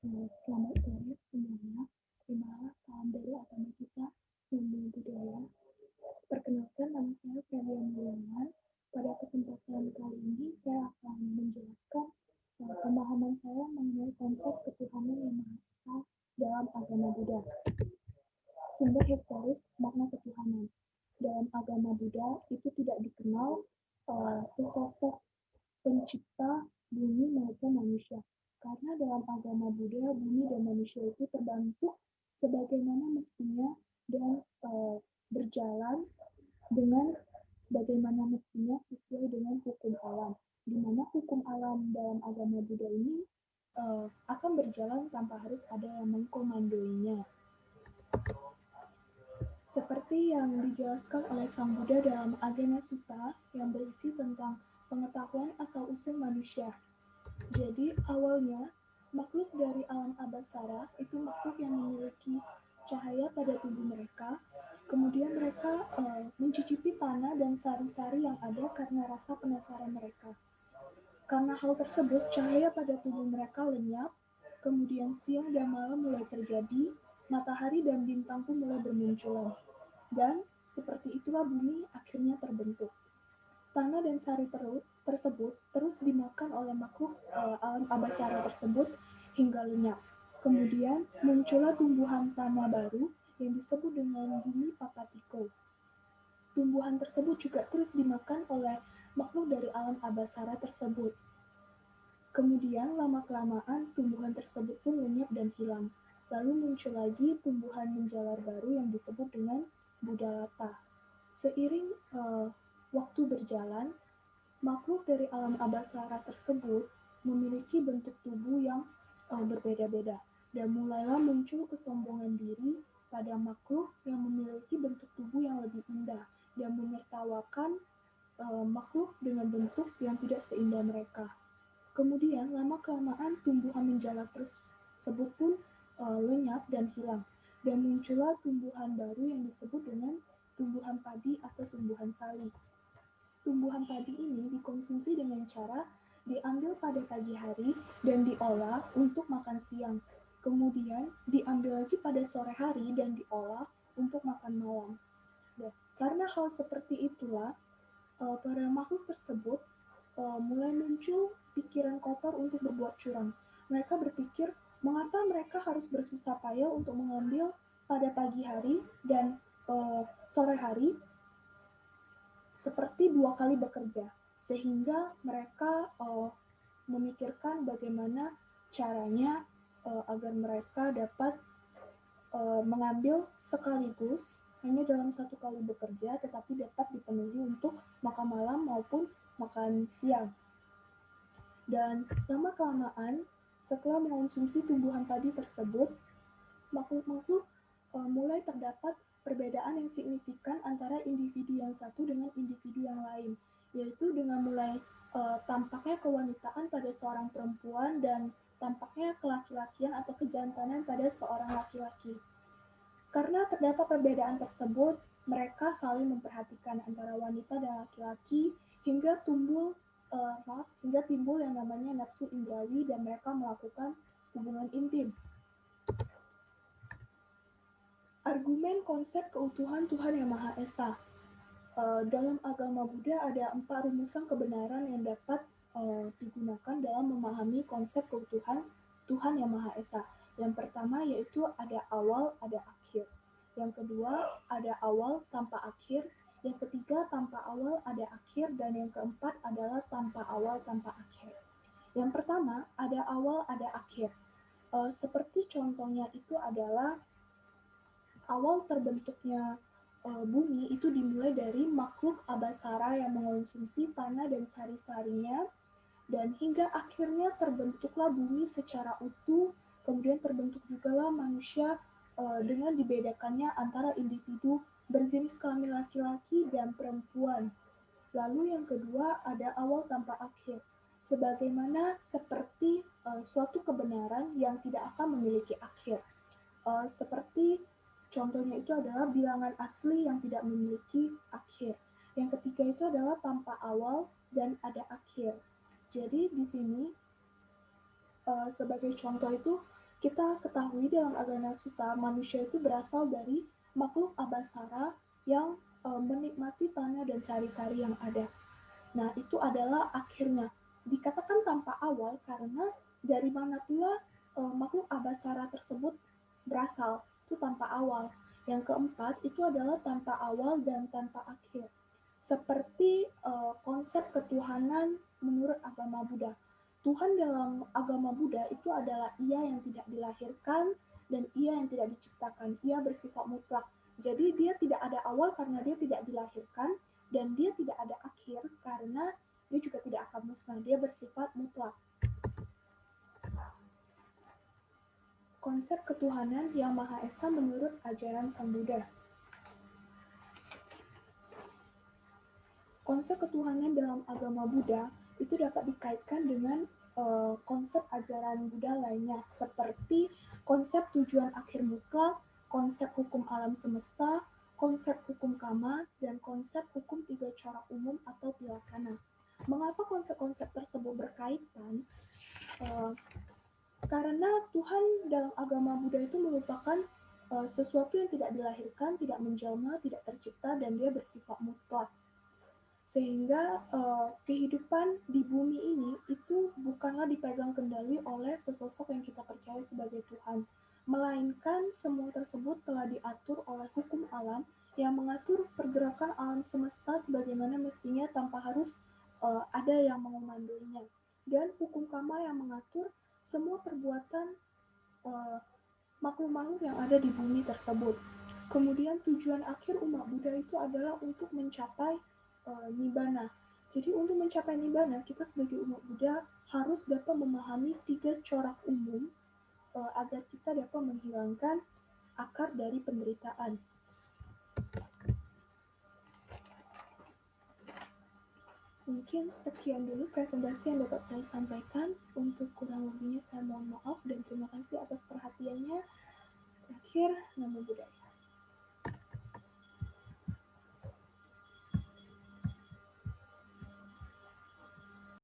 Selamat sore semuanya. Terimalah salam dari agama kita, ilmu budaya. Perkenalkan, nama saya Febrian Yuliana. Pada kesempatan kali ini, saya akan menjelaskan pemahaman saya mengenai konsep ketuhanan yang Maha Esa dalam agama Buddha. Sumber historis makna ketuhanan. Dalam agama Buddha itu tidak dikenal sesosok pencipta bumi maupun manusia. Karena dalam agama Buddha, bumi dan manusia itu terbentuk sebagaimana mestinya dan berjalan dengan sebagaimana mestinya sesuai dengan hukum alam. Di mana hukum alam dalam agama Buddha ini akan berjalan tanpa harus ada yang mengkomandoinya. Seperti yang dijelaskan oleh Sang Buddha dalam Agena Sutta yang berisi tentang pengetahuan asal-usul manusia. Jadi awalnya makhluk dari alam abasara itu makhluk yang memiliki cahaya pada tubuh mereka. Kemudian mereka mencicipi tanah dan sari-sari yang ada karena rasa penasaran mereka. Karena hal tersebut, cahaya pada tubuh mereka lenyap. Kemudian siang dan malam mulai terjadi, matahari dan bintang pun mulai bermunculan. Dan seperti itulah bumi akhirnya terbentuk. Tanah dan sari tersebut terus dimakan oleh makhluk alam abasara tersebut hingga lenyap. Kemudian muncullah tumbuhan tanah baru yang disebut dengan bumi Papatiko. Tumbuhan tersebut juga terus dimakan oleh makhluk dari alam abasara tersebut. Kemudian lama-kelamaan tumbuhan tersebut pun lenyap dan hilang. Lalu muncul lagi tumbuhan menjalar baru yang disebut dengan Buddhalata. Seiring waktu berjalan, makhluk dari alam abasara tersebut memiliki bentuk tubuh yang berbeda-beda dan mulailah muncul kesombongan diri pada makhluk yang memiliki bentuk tubuh yang lebih indah dan menertawakan makhluk dengan bentuk yang tidak seindah mereka. Kemudian lama-kelamaan tumbuhan menjalar tersebut pun lenyap dan hilang dan muncullah tumbuhan baru yang disebut dengan tumbuhan padi atau tumbuhan sali. Tumbuhan padi ini dikonsumsi dengan cara diambil pada pagi hari dan diolah untuk makan siang. Kemudian diambil lagi pada sore hari dan diolah untuk makan malam. Nah, karena hal seperti itulah, para makhluk tersebut mulai muncul pikiran kotor untuk berbuat curang. Mereka berpikir, mengapa mereka harus bersusah payah untuk mengambil pada pagi hari dan sore hari seperti 2 kali bekerja, sehingga mereka memikirkan bagaimana caranya agar mereka dapat mengambil sekaligus hanya dalam 1 kali bekerja, tetapi dapat dipenuhi untuk makan malam maupun makan siang. Dan lama-kelamaan, setelah mengonsumsi tumbuhan padi tersebut, makhluk-makhluk mulai terdapat perbedaan yang signifikan antara individu yang satu dengan individu yang lain, yaitu dengan mulai tampaknya kewanitaan pada seorang perempuan dan tampaknya kelaki-lakian atau kejantanan pada seorang laki-laki. Karena terdapat perbedaan tersebut, mereka saling memperhatikan antara wanita dan laki-laki hingga timbul yang namanya nafsu indrawi dan mereka melakukan hubungan intim. Argumen konsep keutuhan Tuhan Yang Maha Esa. Dalam agama Buddha ada 4 rumusan kebenaran yang dapat digunakan dalam memahami konsep keutuhan Tuhan Yang Maha Esa. Yang pertama yaitu ada awal, ada akhir. Yang kedua ada awal tanpa akhir. Yang ketiga tanpa awal ada akhir. Dan yang keempat adalah tanpa awal tanpa akhir. Yang pertama ada awal, ada akhir. Seperti contohnya itu adalah awal terbentuknya bumi itu dimulai dari makhluk abasara yang mengonsumsi tanah dan sari-sarinya, dan hingga akhirnya terbentuklah bumi secara utuh, kemudian terbentuk jugalah manusia dengan dibedakannya antara individu berjenis kelamin laki-laki dan perempuan. Lalu yang kedua ada awal tanpa akhir, sebagaimana seperti suatu kebenaran yang tidak akan memiliki akhir. Seperti contohnya itu adalah bilangan asli yang tidak memiliki akhir. Yang ketiga itu adalah tanpa awal dan ada akhir. Jadi di sini sebagai contoh itu Kita ketahui dalam agama Sutta, manusia itu berasal dari makhluk abasara yang menikmati tanah dan sari-sari yang ada. Nah, itu adalah akhirnya. Dikatakan tanpa awal karena dari mana pula makhluk abasara tersebut berasal, itu tanpa awal. Yang keempat, itu adalah tanpa awal dan tanpa akhir. Seperti konsep ketuhanan menurut agama Buddha. Tuhan dalam agama Buddha itu adalah Ia yang tidak dilahirkan dan Ia yang tidak diciptakan. Ia bersifat mutlak. Jadi dia tidak ada awal karena dia tidak dilahirkan, dan dia tidak ada akhir karena dia juga tidak akan musnah. Dia bersifat mutlak. Konsep ketuhanan yang Maha Esa menurut ajaran Sang Buddha. Konsep ketuhanan dalam agama Buddha itu dapat dikaitkan dengan konsep ajaran Buddha lainnya, seperti konsep tujuan akhir mutlak, konsep hukum alam semesta, konsep hukum kama, dan konsep hukum tiga corak umum atau tilakana. Mengapa konsep-konsep tersebut berkaitan? Karena Tuhan dalam agama Buddha itu merupakan sesuatu yang tidak dilahirkan, tidak menjelma, tidak tercipta, dan dia bersifat mutlak. Sehingga kehidupan di bumi ini itu bukanlah dipegang kendali oleh sesosok yang kita percaya sebagai Tuhan, melainkan semua tersebut telah diatur oleh hukum alam yang mengatur pergerakan alam semesta sebagaimana mestinya tanpa harus ada yang mengomandoinya, dan hukum kama yang mengatur semua perbuatan makhluk-makhluk yang ada di bumi tersebut. Kemudian tujuan akhir umat Buddha itu adalah untuk mencapai Nibbana. Jadi untuk mencapai Nibbana, kita sebagai umat Buddha harus dapat memahami tiga corak umum agar kita dapat menghilangkan akar dari penderitaan. Mungkin sekian dulu presentasi yang dapat saya sampaikan. Untuk kurang lebihnya saya mohon maaf dan terima kasih atas perhatiannya. Terakhir, Namo Buddhaya.